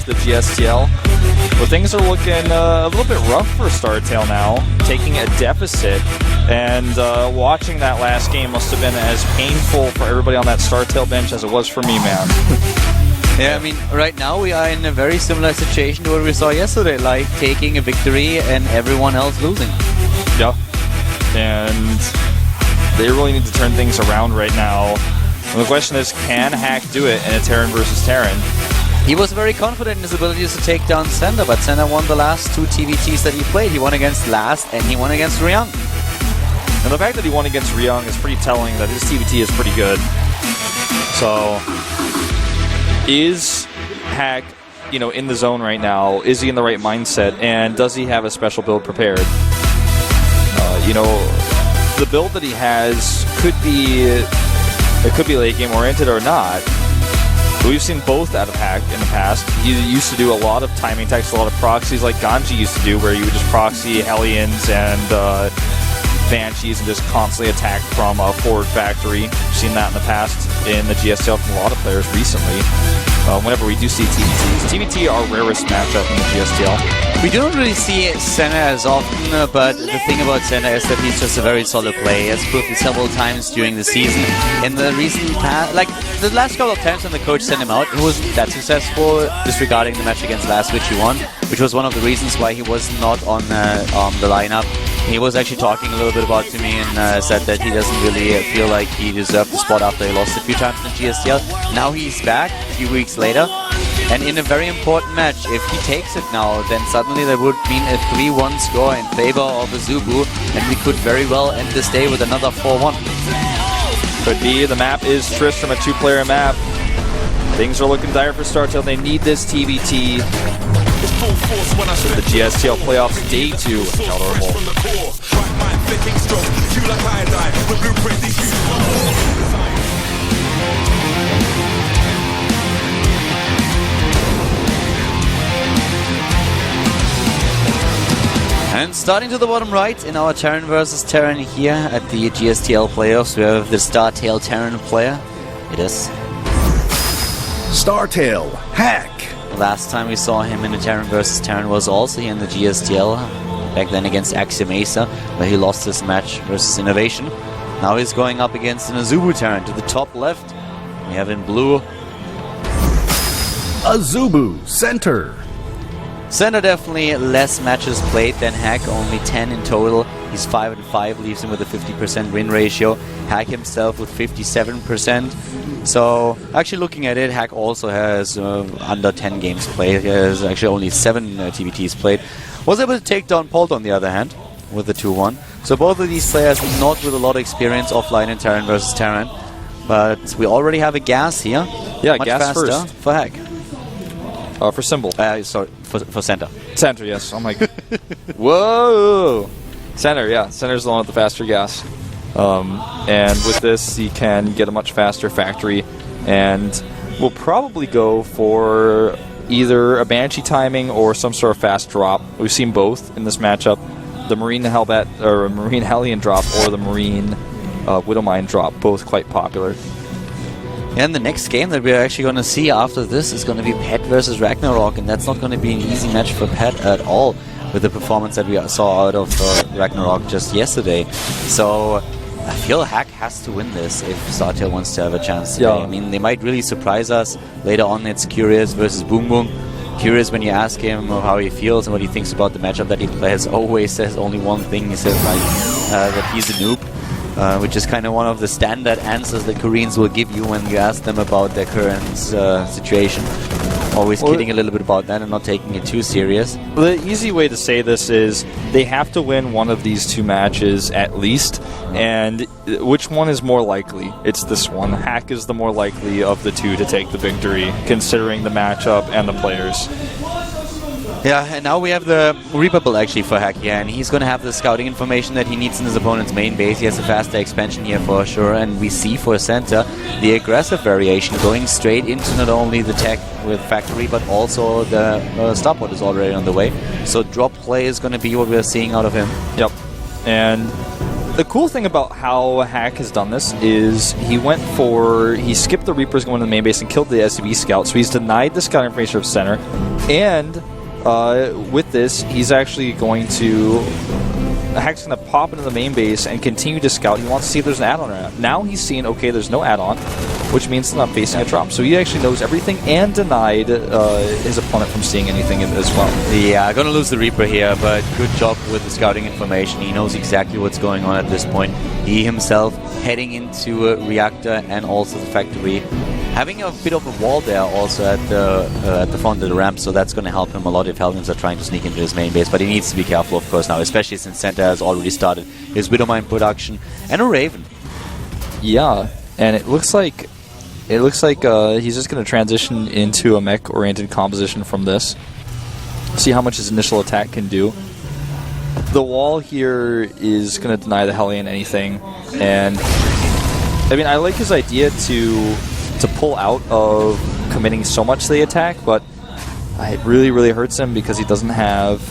the GSTL. But things are looking a little bit rough for StarTale now, taking a deficit, and watching that last game must have been as painful for everybody on that StarTale bench as it was for me, man. Yeah, I mean, right now we are in a very similar situation to what we saw yesterday, like taking a victory and everyone else losing. Yeah, and they really need to turn things around right now. And the question is, can Hack do it in a Terran versus Terran? He was very confident in his abilities to take down Sender, but Sender won the last 2 TVTs that he played. He won against Last and he won against Ryung. And the fact that he won against Ryung is pretty telling that his TVT is pretty good. So, is Hack, in the zone right now? Is he in the right mindset? And does he have a special build prepared? The build that he has could be late game oriented or not. We've seen both out of Hack in the past. He used to do a lot of timing attacks, a lot of proxies like Ganji used to do, where you would just proxy Hellions and Banshees and just constantly attack from a forward factory. We've seen that in the past in the GSTL from a lot of players recently. Whenever we do see TVTs. TVT are our rarest matchup in the GSTL. We don't really see Senna as often, but the thing about Senna is that he's just a very solid player. He has proved it several times during the season. In the recent past, like the last couple of times when the coach sent him out, he wasn't that successful, disregarding the match against Last, which he won, which was one of the reasons why he was not on the lineup. He was actually talking a little bit about to me and said that he doesn't really feel like he deserved the spot after he lost a few times in the GSTL. Now he's back a few weeks later, and in a very important match. If he takes it now, then suddenly that would mean a 3-1 score in favor of AZUBU, and we could very well end this day with another 4-1. Could be. The map is Tristram, a 2-player map. Things are looking dire for StarTale. They need this TVT. So the GSTL playoffs day 2 of Calderable. And starting to the bottom right in our Terran versus Terran here at the GSTL playoffs, we have the StarTale Terran player. It is StarTale Hack. Last time we saw him in the Terran versus Terran was also here in the GSTL, back then against Axiomesa, where he lost his match versus Innovation. Now he's going up against an AZUBU Terran. To the top left, we have in blue AZUBU Center. Center definitely less matches played than Hack, only 10 in total. He's 5-5, leaves him with a 50% win ratio. Hack himself with 57%. So, actually looking at it, Hack also has under 10 games played. He has actually only 7 TVTs played. Was able to take down Polt on the other hand, with the 2-1. So both of these players not with a lot of experience offline in Terran versus Terran. But we already have a gas here. Yeah, much gas faster first. For Hack. For Symbol. Sorry, for Center. Center, yes. Oh my god. Whoa! Center, yeah. Center's the one with the faster gas. And with this, he can get a much faster factory. And we'll probably go for either a Banshee timing or some sort of fast drop. We've seen both in this matchup. The Marine Hellbat, or Marine Hellion drop, or the Marine Widowmine drop, both quite popular. And the next game that we're actually going to see after this is going to be Pet versus Ragnarok, and that's not going to be an easy match for Pet at all with the performance that we saw out of Ragnarok just yesterday. So I feel Hack has to win this if StarTale wants to have a chance today. Yeah. I mean, they might really surprise us. Later on, it's Curious versus Boom Boom. Curious, when you ask him how he feels and what he thinks about the matchup that he plays, always says only one thing. He says that he's a noob. Which is kind of one of the standard answers that Koreans will give you when you ask them about their current situation. Always kidding a little bit about that and not taking it too serious. The easy way to say this is they have to win one of these 2 matches at least, and which one is more likely? It's this one. Hack is the more likely of the 2 to take the victory, considering the matchup and the players. Yeah, and now we have the Reaper build actually for Hack here, and he's going to have the scouting information that he needs in his opponent's main base. He has a faster expansion here for sure, and we see for Center the aggressive variation going straight into not only the tech with Factory, but also the Starport is already on the way. So drop play is going to be what we're seeing out of him. Yep, and The cool thing about how Hack has done this is he skipped the Reapers going to the main base and killed the SCV scout, so he's denied the scout information of center, and with this, he's actually going to... Hack's going to pop into the main base and continue to scout. He wants to see if there's an add-on or not. Now he's seeing, okay, there's no add-on, which means he's not facing a drop. So he actually knows everything and denied his opponent from seeing anything as well. Yeah, going to lose the Reaper here, but good job with the scouting information. He knows exactly what's going on at this point. He himself heading into a reactor and also the factory. Having a bit of a wall there also at the front of the ramp, so that's going to help him a lot if Hellions are trying to sneak into his main base. But he needs to be careful, of course, now, especially since Center has already started his Widowmine production and a Raven. Yeah, and it looks like he's just going to transition into a mech-oriented composition from this. See how much his initial attack can do. The wall here is going to deny the Hellion anything, and I mean, I like his idea to pull out of committing so much to the attack, but it really, really hurts him because he doesn't have,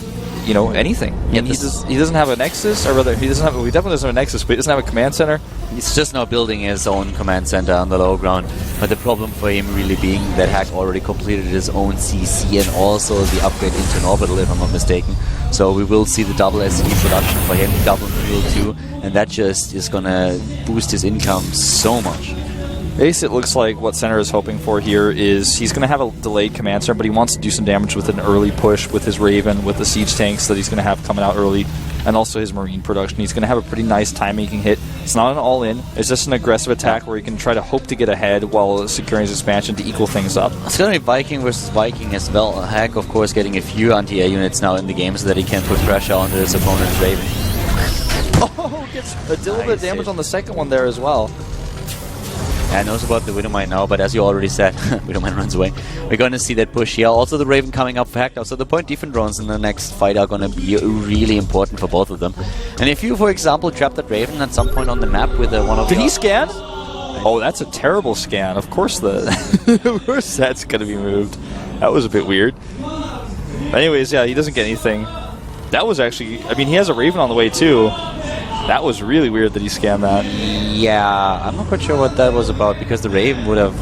you know, anything. And he doesn't have a Nexus, or rather, he definitely doesn't have a Nexus, but he doesn't have a command center. He's just now building his own command center on the low ground, but the problem for him really being that Hack already completed his own CC and also the upgrade into an orbital, if I'm not mistaken. So we will see the double SCV production for him, double fuel too, and that just is gonna boost his income so much. Base, it looks like what Center is hoping for here is he's going to have a delayed command center, but he wants to do some damage with an early push with his Raven, with the siege tanks that he's going to have coming out early, and also his Marine production. He's going to have a pretty nice time-making hit. It's not an all-in. It's just an aggressive attack where he can try to hope to get ahead while securing his expansion to equal things up. It's going to be Viking versus Viking as well. Hack, of course, getting a few anti-air units now in the game so that he can put pressure onto his opponent's Raven. Oh, gets a little bit of damage on the second one there as well. Yeah, knows about the Widowmine now, but as you already said, Widowmine runs away. We're going to see that push here. Also the Raven coming up for Hack now, so the point defense drones in the next fight are going to be really important for both of them. And if you, for example, trap that Raven at some point on the map with one of Did he scan? Oh, that's a terrible scan. Of course of course that's going to be moved. That was a bit weird. But anyways, yeah, he doesn't get anything. That was actually... I mean, he has a Raven on the way, too. That was really weird that he scanned that. Yeah, I'm not quite sure what that was about, because the Raven would have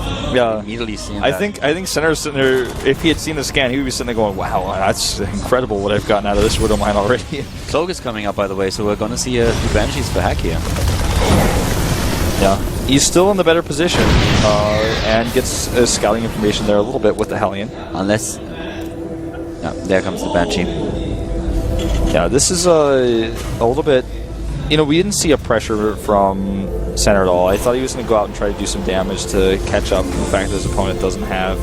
immediately seen that. I think Center's sitting there, if he had seen the scan, he would be sitting there going, wow, that's incredible what I've gotten out of this Widowmine already. Cloak is coming up, by the way, so we're going to see a few Banshees for Hack here. Yeah, he's still in the better position, and gets scouting information there a little bit with the Hellion. Unless... Yeah, there comes the Banshee. Yeah, this is a little bit... You know, we didn't see a pressure from Center at all. I thought he was going to go out and try to do some damage to catch up. The fact that his opponent doesn't have,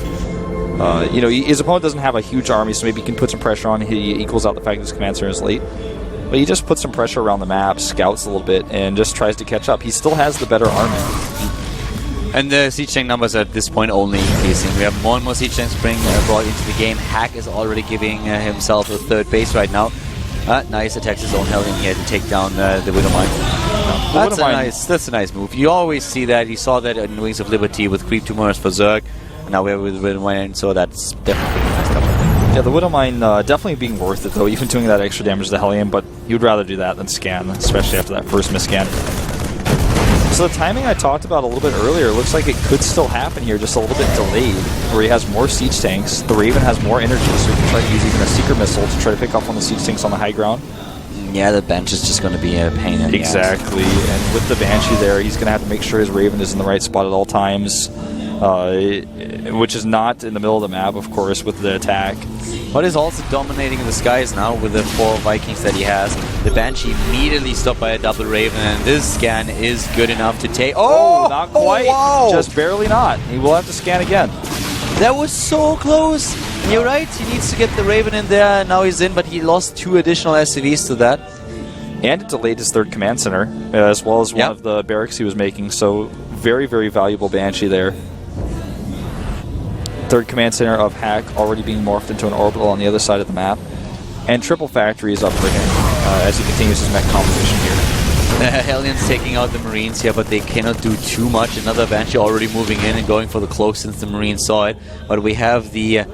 you know, his opponent doesn't have a huge army, so maybe he can put some pressure on. He equals out the fact that his command center is late. But he just puts some pressure around the map, scouts a little bit, and just tries to catch up. He still has the better army. And the siege tank numbers are at this point only increasing. We have more and more siege tanks being brought into the game. Hack is already giving himself a third base right now. Nice, attacks his own Hellion here to take down the Widowmine. That's a nice move. You always see that. You saw that in Wings of Liberty with Creep Tumors for Zerg. And now we're with Widowmine, so that's definitely a nice cover. Yeah, the Widowmine definitely being worth it, though, even doing that extra damage to the Hellion, but he would rather do that than scan, especially after that first misscan. So the timing I talked about a little bit earlier looks like it could still happen here, just a little bit delayed, where he has more siege tanks. The Raven has more energy, so he can try to use even a Seeker Missile to try to pick up on the siege tanks on the high ground. Yeah, the Banshee is just going to be a pain in the ass. Exactly, and with the Banshee there, he's going to have to make sure his Raven is in the right spot at all times, which is not in the middle of the map, of course, with the attack. But is also dominating the skies now with the 4 Vikings that he has. The Banshee immediately stopped by a double Raven, and this scan is good enough to take... Oh, not quite. Wow. Just barely not. He will have to scan again. That was so close. You're right, he needs to get the Raven in there, and now he's in, but he lost 2 additional SCVs to that. And it delayed his third command center, as well as one of the barracks he was making, so very, very valuable Banshee there. Third command center of Hack already being morphed into an orbital on the other side of the map. And triple factory is up for him as he continues his mech competition here. Hellions taking out the Marines here, but they cannot do too much. Another Banshee already moving in and going for the cloak since the Marines saw it. But we have the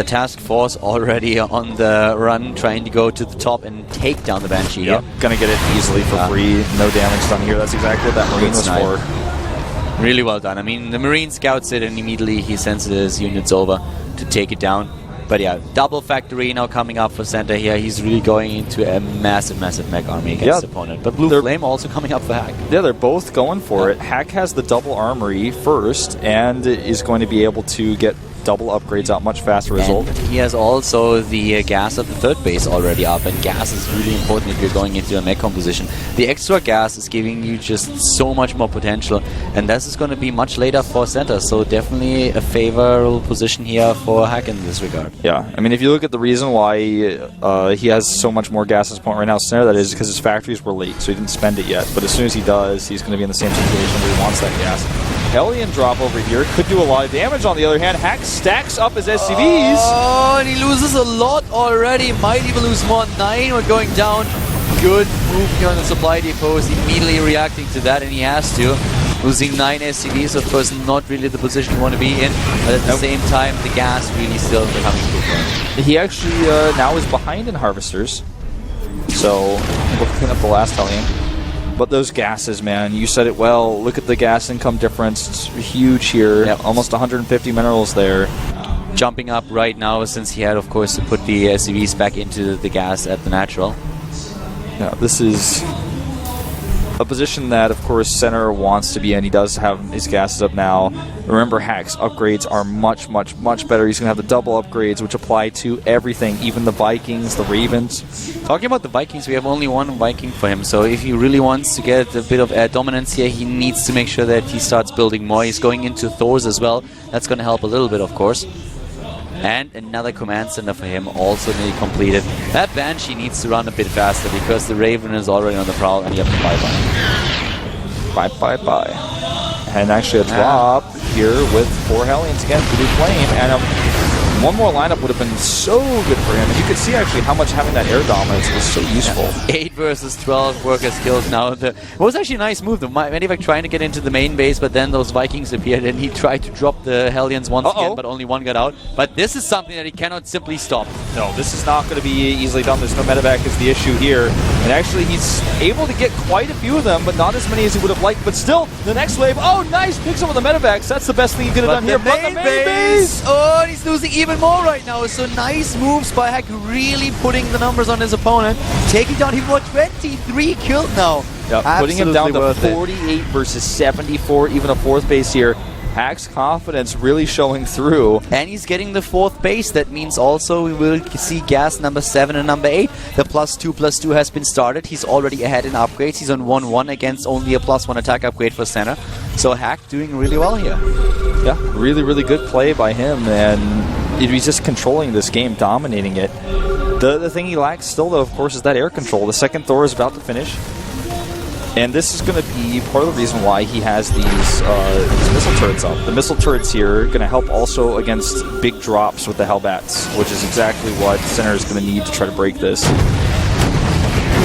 task force already on the run, trying to go to the top and take down the Banshee here. Gonna get it easily for free. No damage done here. That's exactly what that Marine was for. Really well done. I mean, the Marine scouts it and immediately he sends his units over to take it down. But yeah, double factory now coming up for Center here. He's really going into a massive mech army against the opponent. But Blue Flame also coming up for Hack. Yeah, they're both going for it. Hack has the double armory first and is going to be able to get double upgrades out much faster result. And he has also the gas at the third base already up, and gas is really important if you're going into a mech composition. The extra gas is giving you just so much more potential, and this is going to be much later for Center, so definitely a favorable position here for Hack in this regard. Yeah, I mean, if you look at the reason why he has so much more gas at this point right now, Center, that is because his factories were late, so he didn't spend it yet. But as soon as he does, he's going to be in the same situation where he wants that gas. Hellion drop over here could do a lot of damage. On the other hand, Hack stacks up his SCVs. Oh, and he loses a lot already. Might even lose more. 9 are going down. Good move here on the supply depots. Immediately reacting to that, and he has to. Losing 9 SCVs, of course, not really the position you want to be in. But at the same time, the gas really still becoming good for him. He actually now is behind in Harvesters. So, we'll clean up the last Hellion. But those gases, man, you said it well. Look at the gas income difference. It's huge here. Yep. Almost 150 minerals there. Jumping up right now since he had, of course, to put the SCVs back into the gas at the natural. Yeah, this is a position that, of course, Center wants to be in. He does have his gases up now. Remember, Hack's upgrades are much, much, much better. He's going to have the double upgrades, which apply to everything, even the Vikings, the Ravens. Talking about the Vikings, we have only one Viking for him, so if he really wants to get a bit of air dominance here, he needs to make sure that he starts building more. He's going into Thors as well. That's going to help a little bit, of course. And another command center for him, also nearly completed. That Banshee needs to run a bit faster because the Raven is already on the prowl, and you have to bye-bye. Bye-bye-bye. And actually a drop here with 4 Hellions again, Blue Flame, and one more lineup would have been so good for him. And you could see actually how much having that air dominance was so useful. 8 versus 12 workers killed now. It was actually a nice move. The Medivac trying to get into the main base, but then those Vikings appeared and he tried to drop the Hellions once again, but only one got out. But this is something that he cannot simply stop. No, this is not going to be easily done. There's no Medivac is the issue here. And actually he's able to get quite a few of them, but not as many as he would have liked. But still, the next wave, nice, picks up with the Medivacs. That's the best thing he could have done here. But the main base! Oh, and he's losing even more right now. So nice moves by Hack, really putting the numbers on his opponent. Taking down even more, 23 killed now. Yeah, putting him down to 48 versus 74, even a 4th base here. Hack's confidence really showing through. And he's getting the 4th base. That means also we will see gas number 7 and number 8. The +2/+2 has been started. He's already ahead in upgrades. He's on 1-1 against only a +1 attack upgrade for Center. So Hack doing really well here. Yeah, really, really good play by him. And he's just controlling this game, dominating it. The thing he lacks still, though, of course, is that air control. The second Thor is about to finish. And this is going to be part of the reason why he has these missile turrets up. The missile turrets here are going to help also against big drops with the Hellbats, which is exactly what Center is going to need to try to break this.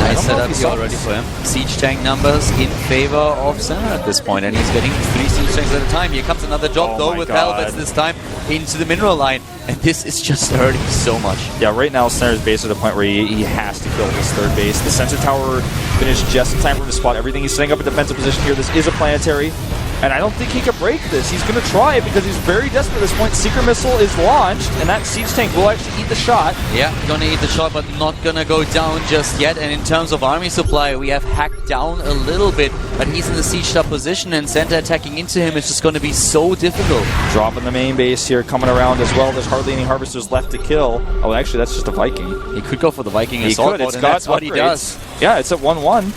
Nice setup here already for him. Siege tank numbers in favor of Center at this point, and he's getting 3 siege tanks at a time. Here comes another drop, though, with Hellbats this time into the mineral line. And this is just hurting so much. Yeah, right now Center's base at a point where he has to kill this 3rd base. The sensor tower finished just in time for him to spot everything. He's setting up a defensive position here. This is a planetary. And I don't think he can break this. He's going to try it because he's very desperate at this point. Secret Missile is launched, and that siege tank will actually eat the shot. Yeah, gonna eat the shot, but not gonna go down just yet. And in terms of army supply, we have hacked down a little bit, but he's in the sieged up position, and Center attacking into him is just gonna be so difficult. Dropping the main base here, coming around as well. There's hardly any Harvesters left to kill. Oh, actually, that's just a Viking. He could go for the Viking assault mode, and that's what he does. Yeah, it's at 1-1.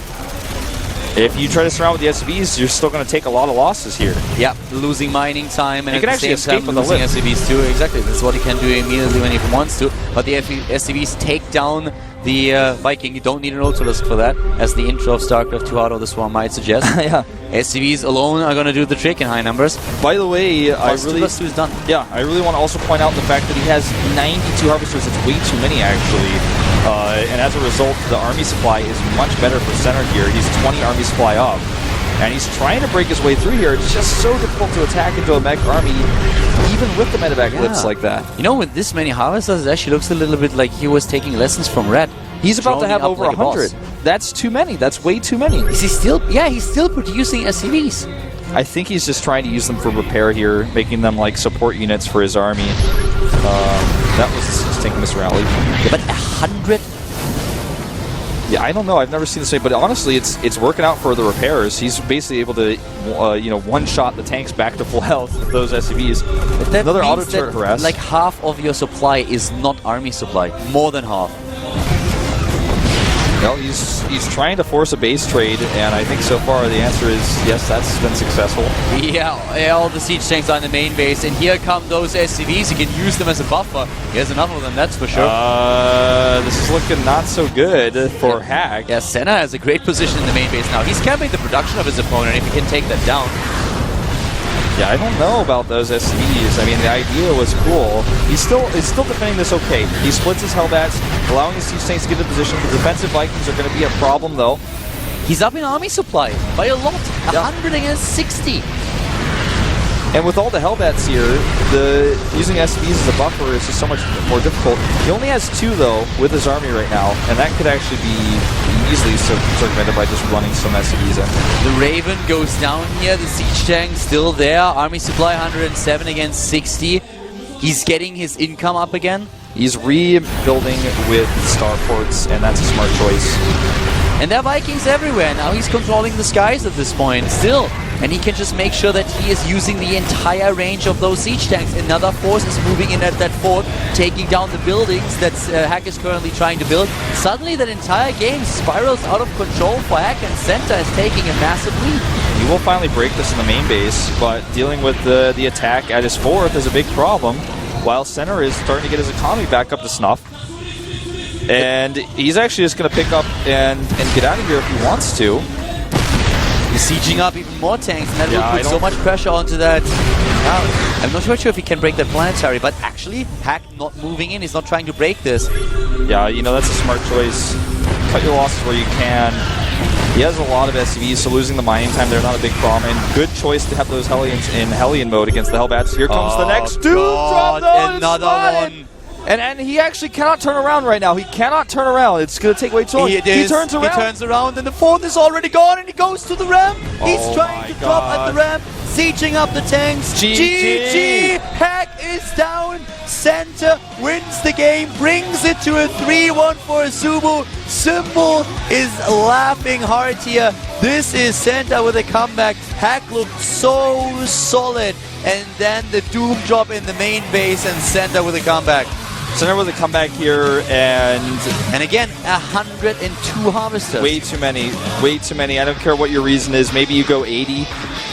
If you try to surround with the SCVs, you're still going to take a lot of losses here. Yeah, losing mining time, and he can actually escape with the SCVs too. Exactly, that's what he can do immediately when he wants to. But the SCVs take down the Viking. You don't need an Ultralisk for that, as the intro of StarCraft 2 Heart of the Swarm might suggest. Yeah. SCVs alone are going to do the trick in high numbers. By the way, Plus 2 is done. Yeah, I really want to also point out the fact that he has 92 Harvesters. It's way too many, actually. And as a result, the army supply is much better for center here. He's 20 army supply up. And he's trying to break his way through here. It's just so difficult to attack into a mech army, even with the medevac blips like that. You know, with this many Harvesters, it actually looks a little bit like he was taking lessons from Red. He's about to have over 100. That's too many. That's way too many. Is he still? Yeah, he's still producing SCVs. I think he's just trying to use them for repair here, making them like support units for his army. That was just taking this rally. Yeah, but 100. Yeah, I don't know. I've never seen this way, but honestly, it's working out for the repairs. He's basically able to, one-shot the tanks back to full health with those SCVs. Another auto turret harass. Like half of your supply is not army supply. More than half. Well, he's trying to force a base trade, and I think so far the answer is yes, that's been successful. Yeah, all the siege tanks are in the main base, and here come those SCVs. He can use them as a buffer. He has enough of them, that's for sure. This is looking not so good for Hack. Yeah, Senna has a great position in the main base now. He's capping the production of his opponent if he can take that down. Yeah, I don't know about those SCVs. I mean, the idea was cool. He's still defending this okay. He splits his Hellbats, allowing his siege tanks to get into position. The defensive Vikings are going to be a problem, though. He's up in army supply by a lot. 100 against 60. And with all the Hellbats here, using SCVs as a buffer is just so much more difficult. He only has 2, though, with his army right now, and that could actually be easily circumvented by just running some SCVs in. The Raven goes down here, the siege tank still there, army supply 107 against 60. He's getting his income up again. He's rebuilding with starports, and that's a smart choice. And there are Vikings everywhere. Now he's controlling the skies at this point still. And he can just make sure that he is using the entire range of those siege tanks. Another force is moving in at that fort, taking down the buildings that Hack is currently trying to build. Suddenly that entire game spirals out of control for Hack, and Senta is taking a massive lead. He will finally break this in the main base, but dealing with the attack at his 4th is a big problem, while Center is starting to get his economy back up to snuff. And he's actually just going to pick up and get out of here if he wants to. He's sieging up even more tanks, and that will put so much pressure onto that. I'm not sure if he can break that planetary, but actually, Hack not moving in. He's not trying to break this. Yeah, that's a smart choice. Cut your losses where you can. He has a lot of SCVs, so losing the mining time, they're not a big problem. And good choice to have those Hellions in Hellion mode against the Hellbats. Here comes the next dude. Drop those! Another one. And he actually cannot turn around right now. He cannot turn around. It's going to take way too long. He turns around. He turns around, and the 4th is already gone, and he goes to the ramp. He's trying to drop at the ramp, sieging up the tanks. GG! Hack is down. Center wins the game, brings it to a 3-1 for AZUBU. Symbol is laughing hard here. This is Center with a comeback. Hack looked so solid, and then the Doom drop in the main base, and Center with a comeback. Center with a comeback here, and again, 102 Harvesters. Way too many. Way too many. I don't care what your reason is. Maybe you go 80.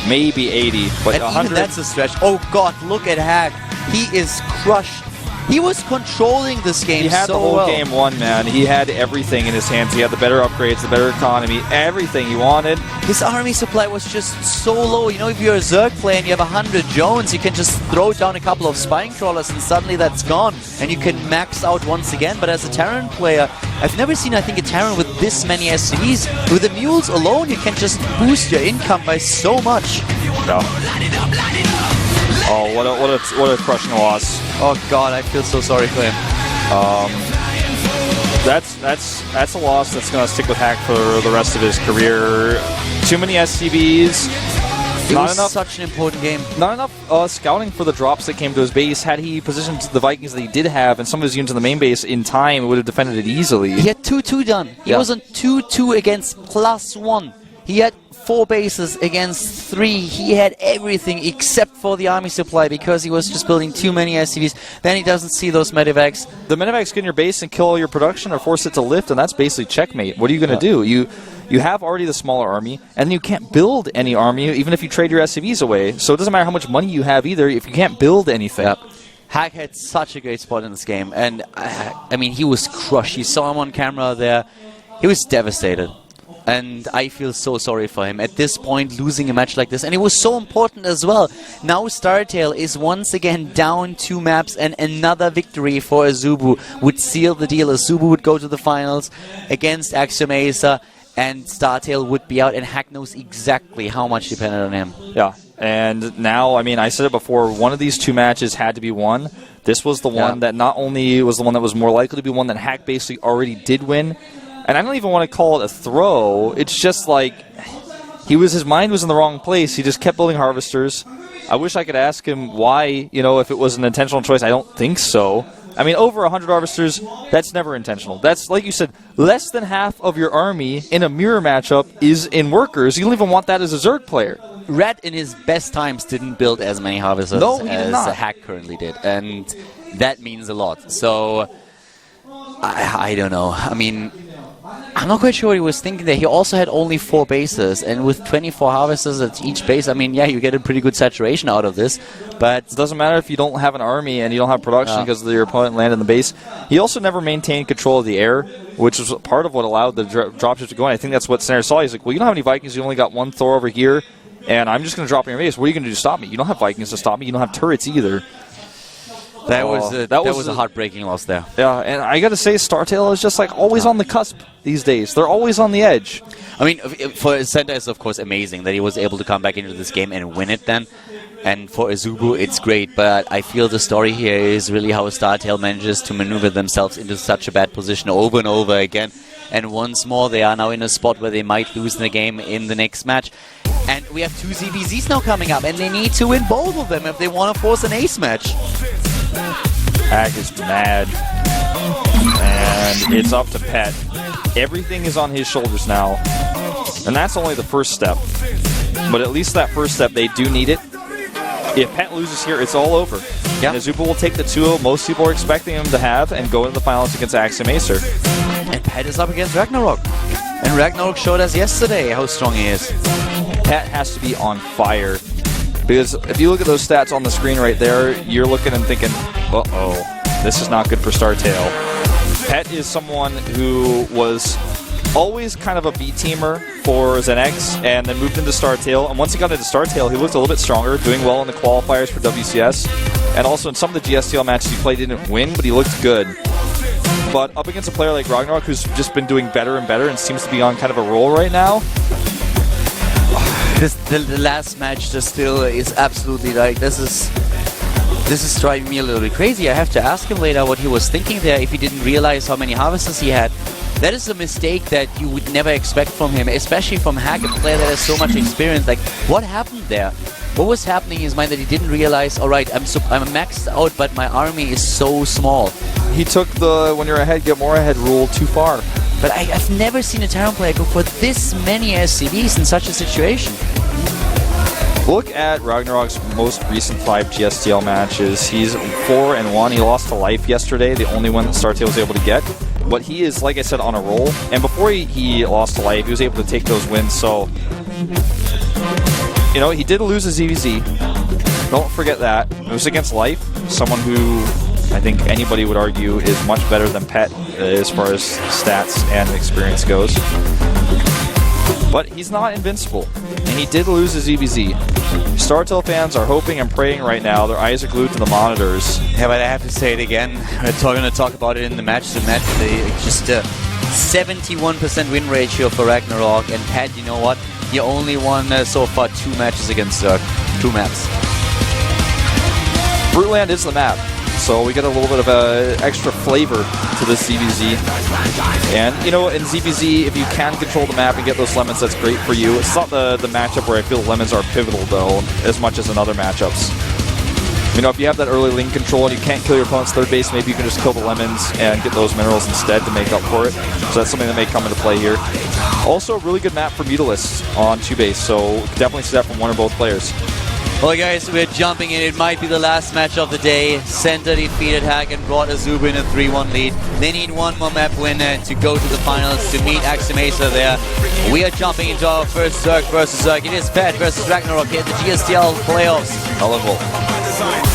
Maybe 80. But 100. Even that's a stretch. Oh god, look at Hack. He is crushed. He was controlling this game so well. He had the whole game won, man. He had everything in his hands. He had the better upgrades, the better economy, everything he wanted. His army supply was just so low. If you're a Zerg player and you have 100 Jones, you can just throw down a couple of Spine Crawlers and suddenly that's gone. And you can max out once again. But as a Terran player, I've never seen, I think, a Terran with this many SCVs. With the Mules alone, you can just boost your income by so much. No. Oh, what a crushing loss. Oh god, I feel so sorry for him. That's a loss that's going to stick with Hack for the rest of his career. Too many SCVs. It was such an important game. Not enough scouting for the drops that came to his base. Had he positioned the Vikings that he did have and some of his units in the main base in time, it would have defended it easily. He had 2-2 done. He was on 2-2 against +1. He had 4 bases against 3. He had everything except for the army supply because he was just building too many SCVs. Then he doesn't see those medevacs. The medevacs get in your base and kill all your production or force it to lift, and that's basically checkmate. What are you going to do? You have already the smaller army, and then you can't build any army even if you trade your SCVs away. So it doesn't matter how much money you have either if you can't build anything. Yep. Hack had such a great spot in this game, and I mean, he was crushed. You saw him on camera there. He was devastated. And I feel so sorry for him at this point, losing a match like this. And it was so important as well. Now StarTale is once again down 2 maps, and another victory for AZUBU would seal the deal. AZUBU would go to the finals against Axiom Acer, and StarTale would be out, and Hack knows exactly how much depended on him. Yeah, and now, I mean, I said it before, one of these 2 matches had to be won. This was the one that not only was the one that was more likely to be won, that Hack basically already did win. And I don't even want to call it a throw. It's just like his mind was in the wrong place. He just kept building harvesters. I wish I could ask him why, if it was an intentional choice. I don't think so. I mean, over 100 harvesters, that's never intentional. That's, like you said, less than half of your army in a mirror matchup is in workers. You don't even want that as a Zerg player. Red in his best times didn't build as many harvesters as Hack currently did. And that means a lot. So, I don't know. I mean, I'm not quite sure what he was thinking there. He also had only 4 bases, and with 24 harvesters at each base, I mean, yeah, you get a pretty good saturation out of this. But it doesn't matter if you don't have an army and you don't have production because your opponent landed in the base. He also never maintained control of the air, which was part of what allowed the dropships to go in. I think that's what Snare saw. He's like, well, you don't have any Vikings. You only got 1 Thor over here, and I'm just going to drop in your base. What are you going to do to stop me? You don't have Vikings to stop me. You don't have turrets either. That was a heartbreaking loss there. Yeah, and I got to say, StarTale is just like always on the cusp these days. They're always on the edge. I mean, for Center, it's of course amazing that he was able to come back into this game and win it then. And for AZUBU, it's great, but I feel the story here is really how StarTale manages to maneuver themselves into such a bad position over and over again. And once more, they are now in a spot where they might lose the game in the next match. And we have 2 ZVZs now coming up, and they need to win both of them if they want to force an ace match. Hack is mad, and it's up to Pet. Everything is on his shoulders now, and that's only the first step. But at least that first step, they do need it. If Pet loses here, it's all over. Yep. And AZUBU will take the 2-0 most people are expecting him to have and go into the finals against Axiom Acer. And Pet is up against Ragnarok. And Ragnarok showed us yesterday how strong he is. Pet has to be on fire. Because if you look at those stats on the screen right there, you're looking and thinking, uh-oh, this is not good for StarTale. Pet is someone who was always kind of a B-teamer for ZenX and then moved into StarTale. And once he got into StarTale, he looked a little bit stronger, doing well in the qualifiers for WCS. And also in some of the GSTL matches he played, he didn't win, but he looked good. But up against a player like Ragnarok, who's just been doing better and better and seems to be on kind of a roll right now, the last match just still is absolutely like, this is driving me a little bit crazy. I have to ask him later what he was thinking there, if he didn't realize how many harvesters he had. That is a mistake that you would never expect from him, especially from Hack, a player that has so much experience. Like, what happened there? What was happening in his mind that he didn't realize, alright, I'm maxed out, but my army is so small. He took the when you're ahead, get more ahead rule too far. But I've never seen a Terran player go for this many SCVs in such a situation. Look at Ragnarok's most recent 5 GSTL matches. He's 4-1. He lost to Life yesterday, the only one that StarTale was able to get. But he is, like I said, on a roll. And before he lost to Life, he was able to take those wins. So, he did lose a ZVZ. Don't forget that. It was against Life, someone who I think anybody would argue is much better than Pet as far as stats and experience goes. But he's not invincible, and he did lose his ZVZ. StarTale fans are hoping and praying right now. Their eyes are glued to the monitors. Yeah, but I have to say it again. We're going to talk about it in the match. Just a 71% win ratio for Ragnarok. And Pat, you know what? He only won so far 2 matches against Zerg. 2 maps. Fruitland is the map, so we get a little bit of extra flavor to this ZVZ. And, in ZVZ, if you can control the map and get those lemons, that's great for you. It's not the matchup where I feel lemons are pivotal, though, as much as in other matchups. If you have that early lane control and you can't kill your opponent's third base, maybe you can just kill the lemons and get those minerals instead to make up for it. So that's something that may come into play here. Also, a really good map for Mutalisks on 2 base, so definitely see that from one or both players. Well, guys, we're jumping in. It might be the last match of the day. Center defeated Hack and brought AZUBU in a 3-1 lead. They need one more map winner to go to the finals to meet Axiom Acer there. We are jumping into our first Zerg versus Zerg. It is Pet versus Ragnarok here at the GSTL playoffs. Hell of a